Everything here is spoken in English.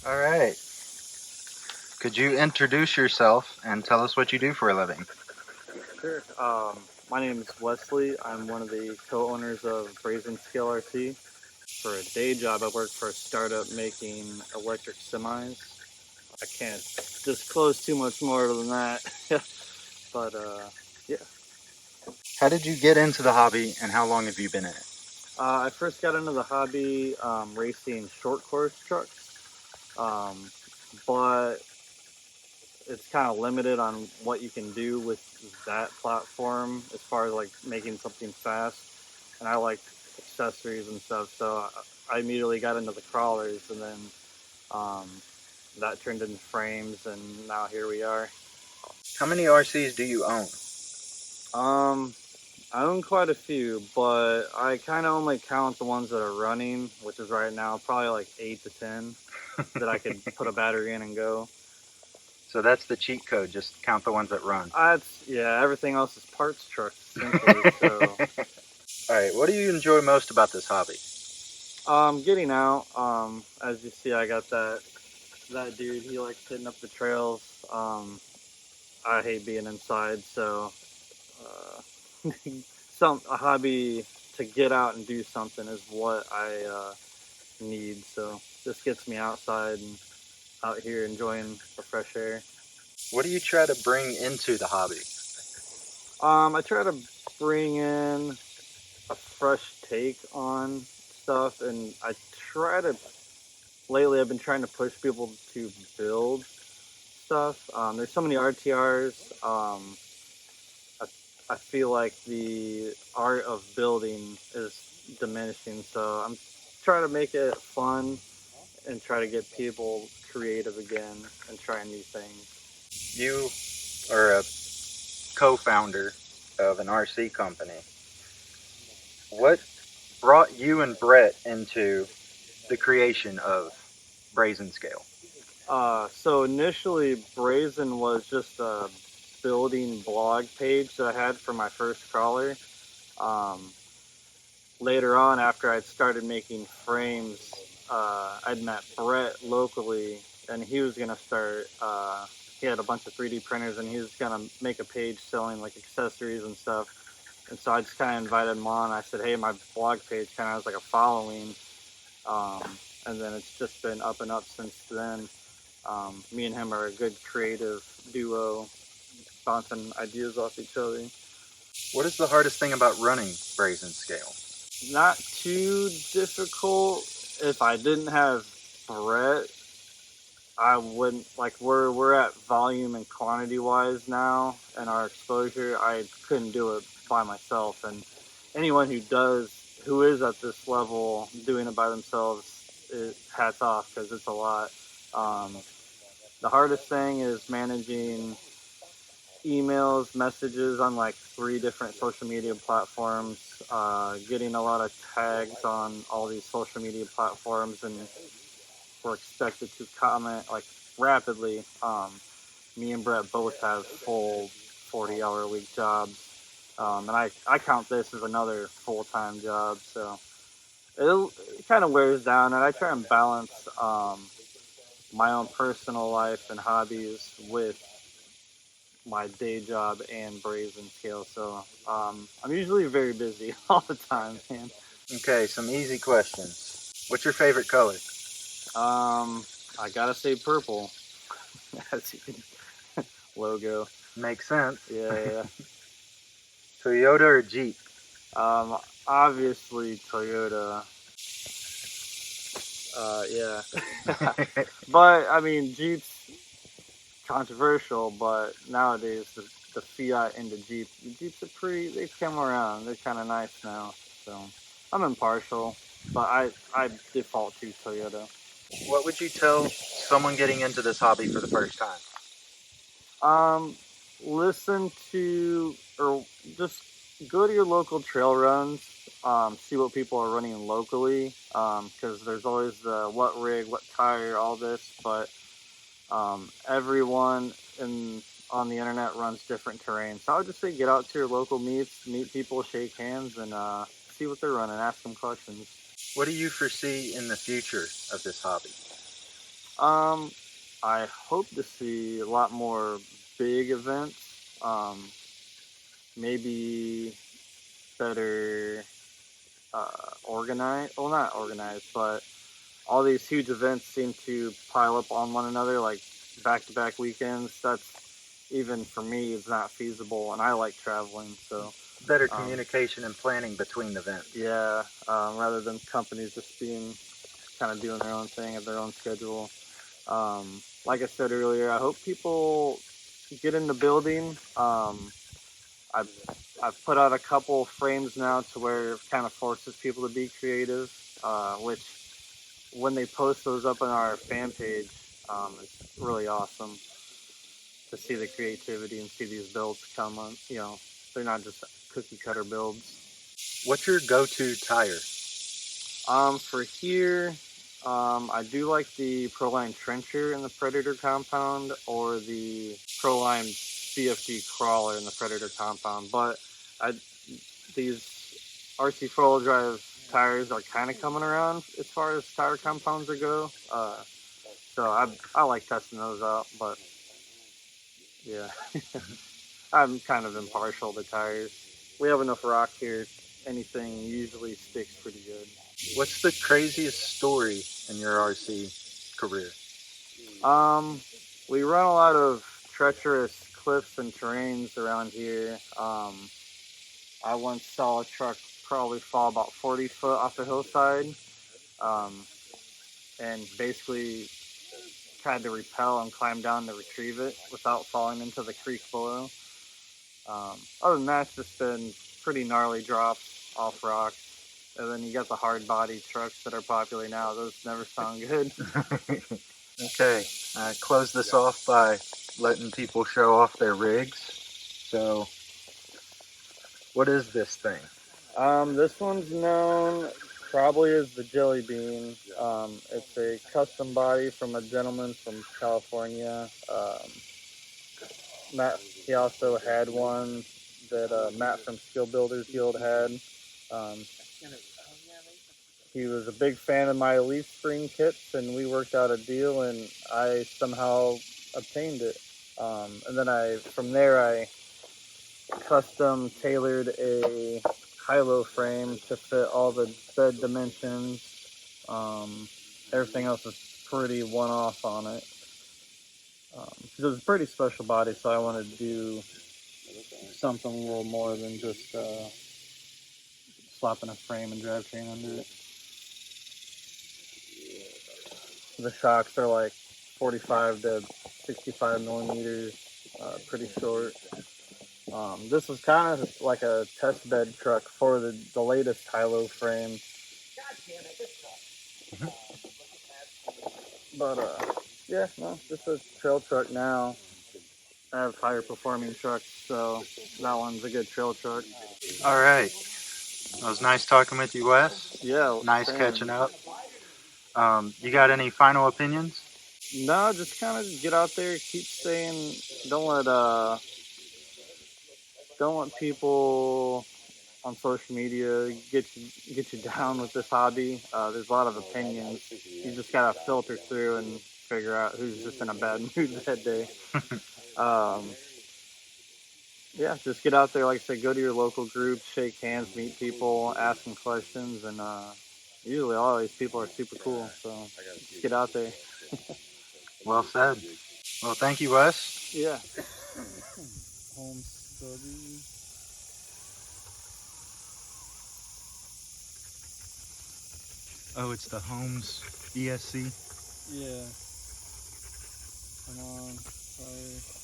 All right. Could you introduce yourself and tell us what you do for a living? Sure. My name is Wesley. I'm one of the co-owners of Brazin Scale RC. For a day job, I work for a startup making electric semis. I can't disclose too much more than that, but yeah. How did you get into the hobby and how long have you been in it? I first got into the hobby racing short course trucks, but it's kind of limited on what you can do with that platform as far as like making something fast. And I like accessories and stuff, so I immediately got into the crawlers, and then um, that turned into frames, and now here we are. How many RCs do you own? Um, I own quite a few, but I kind of only count the ones that are running, which is right now probably like 8 to 10 that I could put a battery in and go. So that's the cheat code. Just count the ones that run. Yeah, everything else is parts trucks essentially. So, All right. What do you enjoy most about this hobby? getting out. As you see, I got that dude. He likes hitting up the trails. I hate being inside, so a hobby to get out and do something is what I need. So this gets me outside and out here enjoying the fresh air. What do you try to bring into the hobby? I try to bring in a fresh take on stuff, and I try to lately. I've been trying to push people to build stuff. There's so many RTRs. I, I feel like the art of building is diminishing, so I'm trying to make it fun and try to get people creative again and trying new things. You are a co-founder of an RC company. What brought you and Brett into the creation of Brazin Scale? So initially, Brazin was just a building blog page that I had for my first crawler. Um, Later on, after I'd started making frames, I'd met Brett locally, and he was gonna start. He had a bunch of 3D printers, and he was gonna make a page selling like accessories and stuff. And so I just kind of invited him on. I said, "Hey, my blog page kind of has like a following," and then it's just been up and up since then. Me and him are a good creative duo, bouncing ideas off each other. What is the hardest thing about running Brazin Scale? Not too difficult. If I didn't have Brett, I wouldn't like. We're at volume and quantity wise now, and our exposure. I couldn't do it by myself, and anyone who is at this level doing it by themselves, hats off because it's a lot. Um, the hardest thing is managing emails, messages on like 3 different social media platforms, getting a lot of tags on all these social media platforms, and we're expected to comment like rapidly. Me and Brett both have full 40-hour-a-week jobs, and I count this as another full-time job, so it kind of wears down, and I try and balance my own personal life and hobbies with my day job and Brazin Scale. So I'm usually very busy all the time, man. Okay, some easy questions. What's your favorite color? I gotta say purple. As you can logo. Makes sense. Yeah. Toyota or Jeep? Obviously Toyota. Yeah. But I mean Jeep's controversial, but nowadays the Fiat and the Jeeps are they've come around. They're kind of nice now. So I'm impartial, but I default to Toyota. What would you tell someone getting into this hobby for the first time? Listen to or just go to your local trail runs. See what people are running locally. Because there's always the what rig, what tire, all this, but everyone on the internet runs different terrain. So I would just say get out to your local meets, meet people, shake hands, and see what they're running. Ask them questions. What do you foresee in the future of this hobby? I hope to see a lot more big events. Maybe better organized. Well, not organized, but all these huge events seem to pile up on one another, like back-to-back weekends. That's, even for me, it's not feasible, and I like traveling, so Better um, communication and planning between events. yeah, rather than companies just being kind of doing their own thing at their own schedule. Like I said earlier, I hope people get into building. I've I've put out a couple frames now to where it kind of forces people to be creative, which when they post those up on our fan page, it's really awesome to see the creativity and see these builds come on. They're not just cookie cutter builds. What's your go-to tire? For here, I do like the Proline Trencher in the Predator compound or the Proline CFG Crawler in the Predator compound. But I, these RC four-wheel drive tires are kind of coming around as far as tire compounds go. So I like testing those out. But yeah, I'm kind of impartial to tires. We have enough rock here. Anything usually sticks pretty good. What's the craziest story in your RC career? We run a lot of treacherous cliffs and terrains around here. I once saw a truck probably fall about 40 foot off a hillside, and basically tried to rappel and climb down to retrieve it without falling into the creek below. Other than that, it's just been pretty gnarly drops off rocks. And then you got the hard body trucks that are popular now. Those never sound good. Okay, I close this off by letting people show off their rigs. So, what is this thing? This one's known probably as the Jelly Bean. It's a custom body from a gentleman from California. Matt, he also had one that Matt from Skill Builders Guild had. He was a big fan of my leaf spring kits, and we worked out a deal, and I somehow obtained it. And then from there, I custom tailored a high-low frame to fit all the bed dimensions. Everything else is pretty one-off on it. It was a pretty special body, so I wanted to do something a little more than just slapping a frame and drivetrain under it. The shocks are like 45 to 65 millimeters, pretty short. This was kind of like a test bed truck for the latest high-low frame. But yeah, no, just a trail truck now. I have higher performing trucks, so that one's a good trail truck. All right. It was nice talking with you, Wes. Yeah. Nice catching up. You got any final opinions? No, just kind of get out there, keep staying. Don't let people on social media get you down with this hobby. There's a lot of opinions. You just gotta filter through and figure out who's just in a bad mood that day. Yeah, just get out there. Like I said, go to your local groups, shake hands, meet people, ask them questions, and usually all these people are super cool. So just get out there. Well said. Well, thank you, Wes. Yeah. Home study. Oh, it's the Holmes ESC? Yeah. Come on. Sorry.